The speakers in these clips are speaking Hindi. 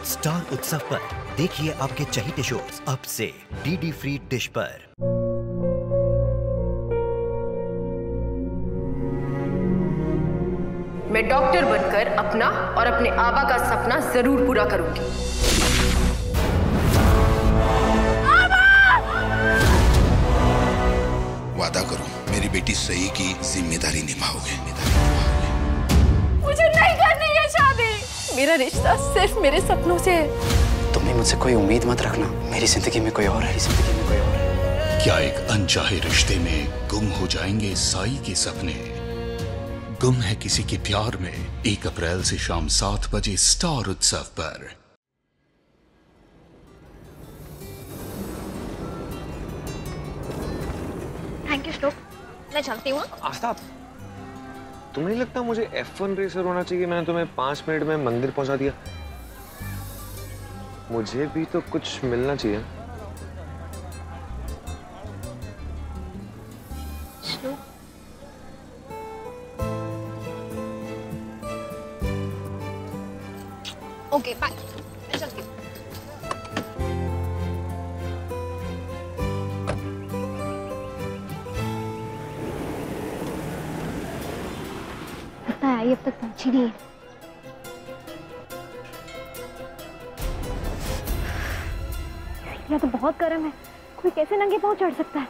स्टार उत्सव पर देखिए आपके चहेते शोज अब से डीडी फ्री डिश पर। मैं डॉक्टर बनकर अपना और अपने आबा का सपना जरूर पूरा करूंगी। वादा करो मेरी बेटी सही की जिम्मेदारी निभाओगे। मुझे नहीं करनी है शादी। मेरा रिश्ता सिर्फ मेरे सपनों से है। तुम्हें मुझसे कोई उम्मीद मत रखना। मेरी जिंदगी में कोई और है, जिंदगी में कोई और है। क्या एक अनचाहे रिश्ते में गुम हो जाएंगे साई के सपने? गुम है किसी के प्यार में 1 अप्रैल से शाम 7 बजे स्टार उत्सव पर। थैंक यू श्लोक, मैं चलती हूँ। आस्था, तुम्हें नहीं लगता मुझे F1 रेसर होना चाहिए? मैंने तुम्हें 5 मिनट में मंदिर पहुंचा दिया। मुझे भी तो कुछ मिलना चाहिए। ओके बाय, मैं चलती हूँ। आई अब तक पहुंची नहीं है। यह तो बहुत गर्म है, कोई कैसे नंगे पांव चढ़ सकता है?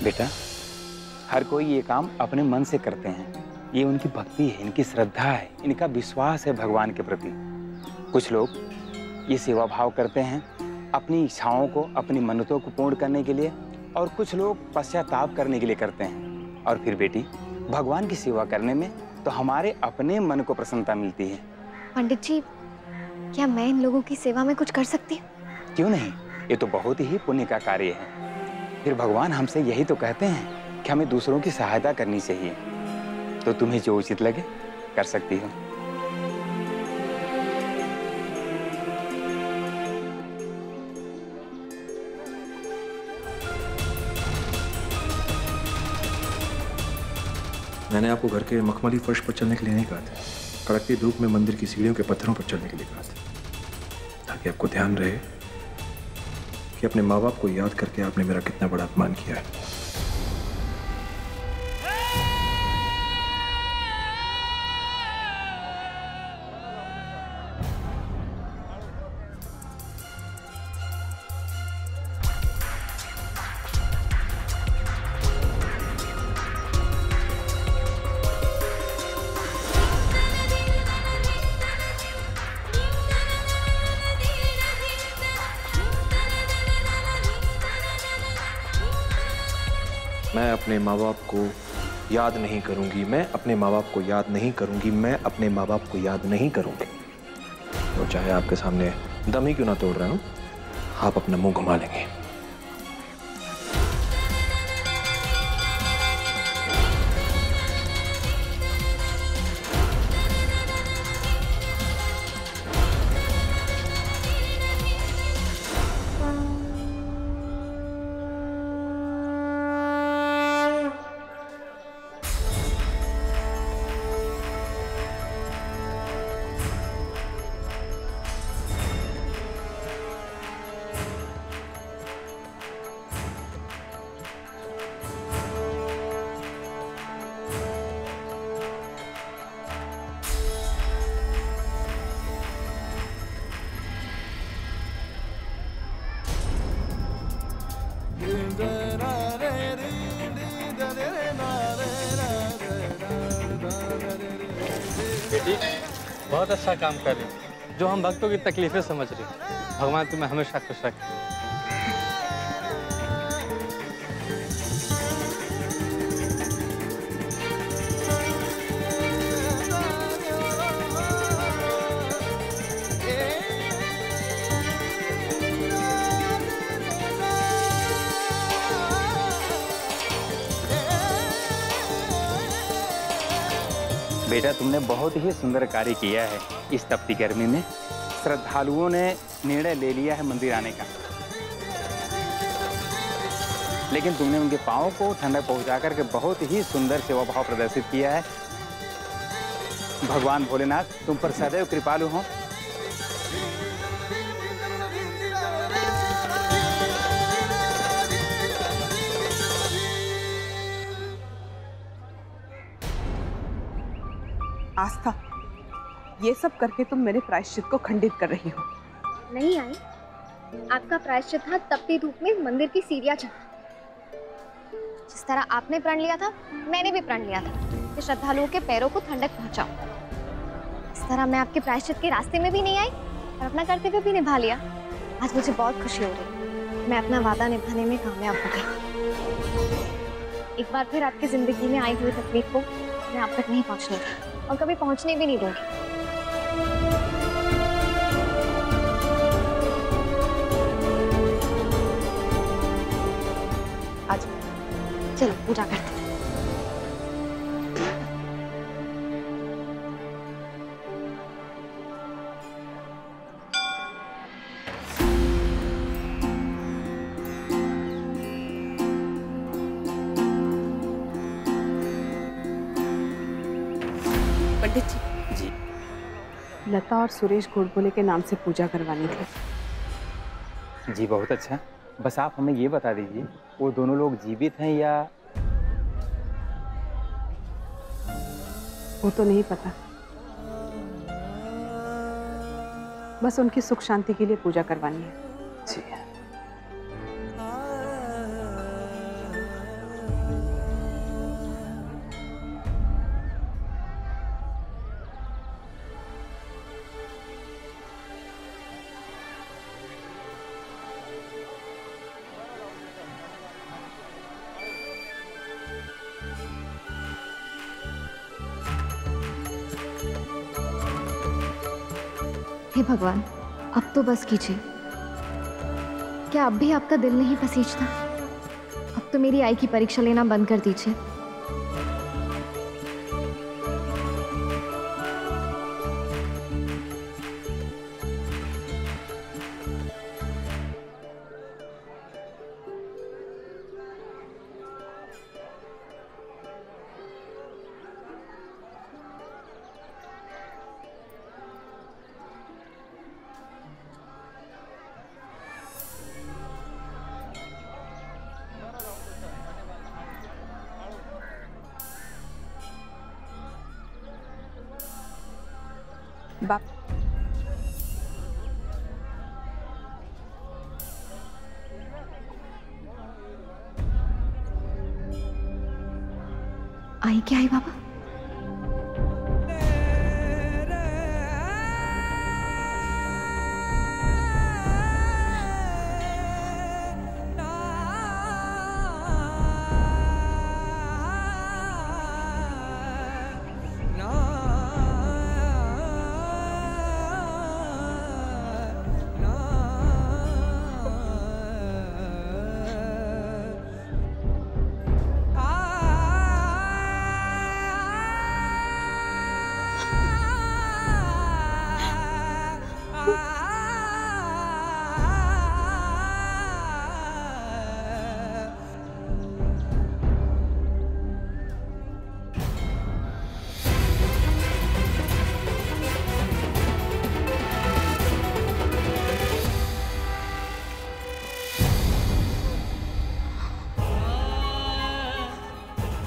बेटा, हर कोई ये काम अपने मन से करते हैं। ये उनकी भक्ति है, इनकी श्रद्धा है, इनका विश्वास है भगवान के प्रति। कुछ लोग ये सेवा भाव करते हैं अपनी इच्छाओं को, अपनी मन्नतों को पूर्ण करने के लिए, और कुछ लोग पश्चाताप करने के लिए करते हैं। और फिर बेटी, भगवान की सेवा करने में तो हमारे अपने मन को प्रसन्नता मिलती है। पंडित जी, क्या मैं इन लोगों की सेवा में कुछ कर सकती हूँ? क्यों नहीं, ये तो बहुत ही पुण्य का कार्य है। फिर भगवान हमसे यही तो कहते हैं कि हमें दूसरों की सहायता करनी चाहिए। तो तुम्हें जो उचित लगे कर सकती हो। मैंने आपको घर के मखमली फर्श पर चलने के लिए नहीं कहा था, कड़कती धूप में मंदिर की सीढ़ियों के पत्थरों पर चलने के लिए कहा था, ताकि आपको ध्यान रहे कि अपने माँ बाप को याद करके आपने मेरा कितना बड़ा अपमान किया है। मैं अपने माँ बाप को याद नहीं करूंगी, मैं अपने माँ बाप को याद नहीं करूंगी, मैं अपने माँ बाप को याद नहीं करूंगी। तो चाहे आपके सामने दम ही क्यों ना तोड़ रहा हूं, आप अपना मुंह घुमा लेंगे। बेटी, बहुत अच्छा काम कर रही हो, जो हम भक्तों की तकलीफें समझ रही हो। भगवान तुम्हें हमेशा खुश रखे। बेटा, तुमने बहुत ही सुंदर कार्य किया है। इस तपती गर्मी में श्रद्धालुओं ने निर्णय ले लिया है मंदिर आने का, लेकिन तुमने उनके पांवों को ठंडक पहुंचा करके बहुत ही सुंदर सेवा भाव प्रदर्शित किया है। भगवान भोलेनाथ तुम पर सदैव कृपालु हों। आस्था, ये सब करके तुम मेरे प्रायश्चित को खंडित कर रही हो। नहीं आई, आपका प्रायश्चित था तपती धूप में मंदिर की सीढ़ियां चढ़ना। जिस तरह आपने प्रण लिया था, मैंने भी प्रण लिया था कि श्रद्धालुओं के पैरों को ठंडक पहुंचाऊं। इस तरह मैं आपके प्रायश्चित के रास्ते में भी नहीं आई और अपना कर्तव्य भी निभा लिया। आज मुझे बहुत खुशी हो रही, मैं अपना वादा निभाने में कामयाब हो गई। एक बार फिर आपकी जिंदगी में आई हुई तकलीफ को मैं आप तक नहीं पहुंचने दूंगी और कभी पहुंचने भी नहीं दूंगी। आज चलो पूजा करते हैं। पंडित जी, लता और सुरेश घोड़बोले के नाम से पूजा करवानी थी। जी बहुत अच्छा। बस आप हमें ये बता दीजिए, वो दोनों लोग जीवित हैं या? वो तो नहीं पता, बस उनकी सुख शांति के लिए पूजा करवानी है। जी। हे भगवान, अब तो बस कीजिए। क्या अब भी आपका दिल नहीं पसीजता? अब तो मेरी आई की परीक्षा लेना बंद कर दीजिए। बाप, आई क्या आई बाबा?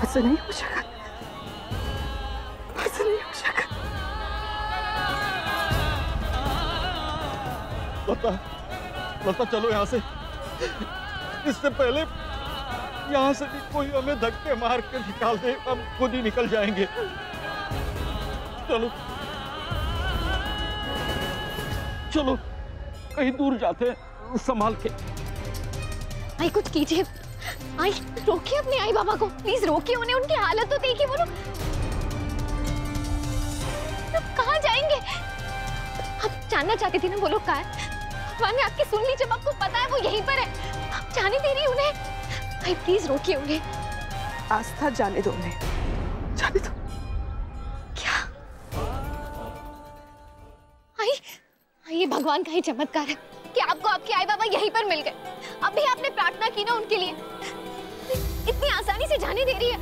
ऐसा नहीं हो सका, ऐसा नहीं हो सका। लता चलो यहाँ से, इससे पहले यहाँ से भी कोई हमें धक्के मार के निकाल दे, हम खुद ही निकल जाएंगे। चलो चलो कहीं दूर जाते हैं, संभाल के। आई कुछ कीजिए, आई रोकिए अपने आई बाबा को, प्लीज रोकिए उन्हें, उनकी हालत तो देखिए, वो लोग कहाँ जाएंगे? आप जानना चाहती थी ना वो लोग कहाँ है? भगवान ने आपकी सुन ली, जब आपको पता है वो यहीं पर है, आप जाने दे रही उन्हें? आई प्लीज रोकिए उन्हें। आस्था जाने दो उन्हें, जाने दो। क्या? आई ये भगवान का ही चमत्कार है कि आपको आपके आई बाबा यहीं पर मिल गए। अभी आपने प्रार्थना की ना उनके लिए, इतनी आसानी से जाने दे रही है?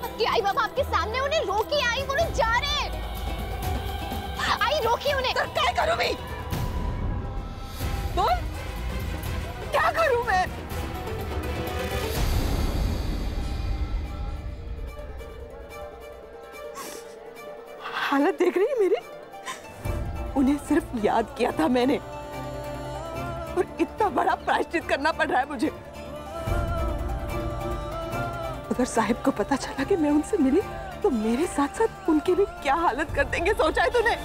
आपके आई बाबा आपके सामने, उन्हें रोकिए। आई वो लोग जा रहे हैं, आई रोकिए उन्हें। तो क्या करूं मैं? बोल, क्या करूं मैं? हालत देख रही है मेरी? उन्हें सिर्फ याद किया था मैंने, और इतना बड़ा प्रायश्चित करना पड़ रहा है मुझे। अगर साहिब को पता चला कि मैं उनसे मिली, तो मेरे साथ साथ उनकी भी क्या हालत कर देंगे, सोचा है तूने?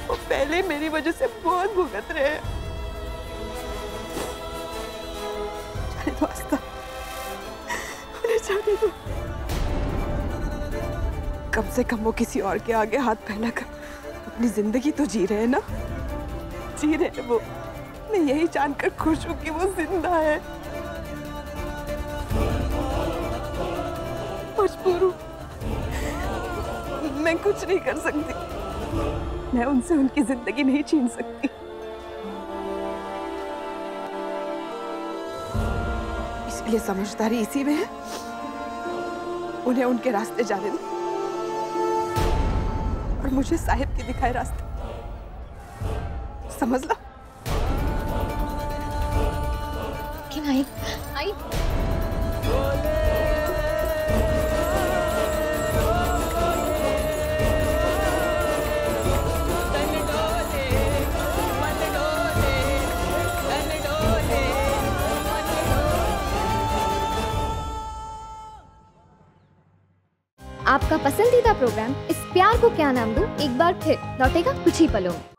वो पहले मेरी वजह से बहुत भुगत रहे हैं। जाने दो आस्था, उन्हें जाने दो। कम से कम वो किसी और के आगे हाथ फैलाकर अपनी जिंदगी तो जी रहे हैं ना, जी रहे हैं वो। मैं यही जानकर खुश हूं कि वो जिंदा है। मजबूर हूं, मैं कुछ नहीं कर सकती, मैं उनसे उनकी जिंदगी नहीं छीन सकती। इसलिए समझदारी इसी में है, उन्हें उनके रास्ते जाने दो और मुझे साहिब के दिखाए रास्ते, समझ लो। कि नहीं आई आपका पसंदीदा प्रोग्राम इस प्यार को क्या नाम दूं एक बार फिर लौटेगा कुछ ही पलों में।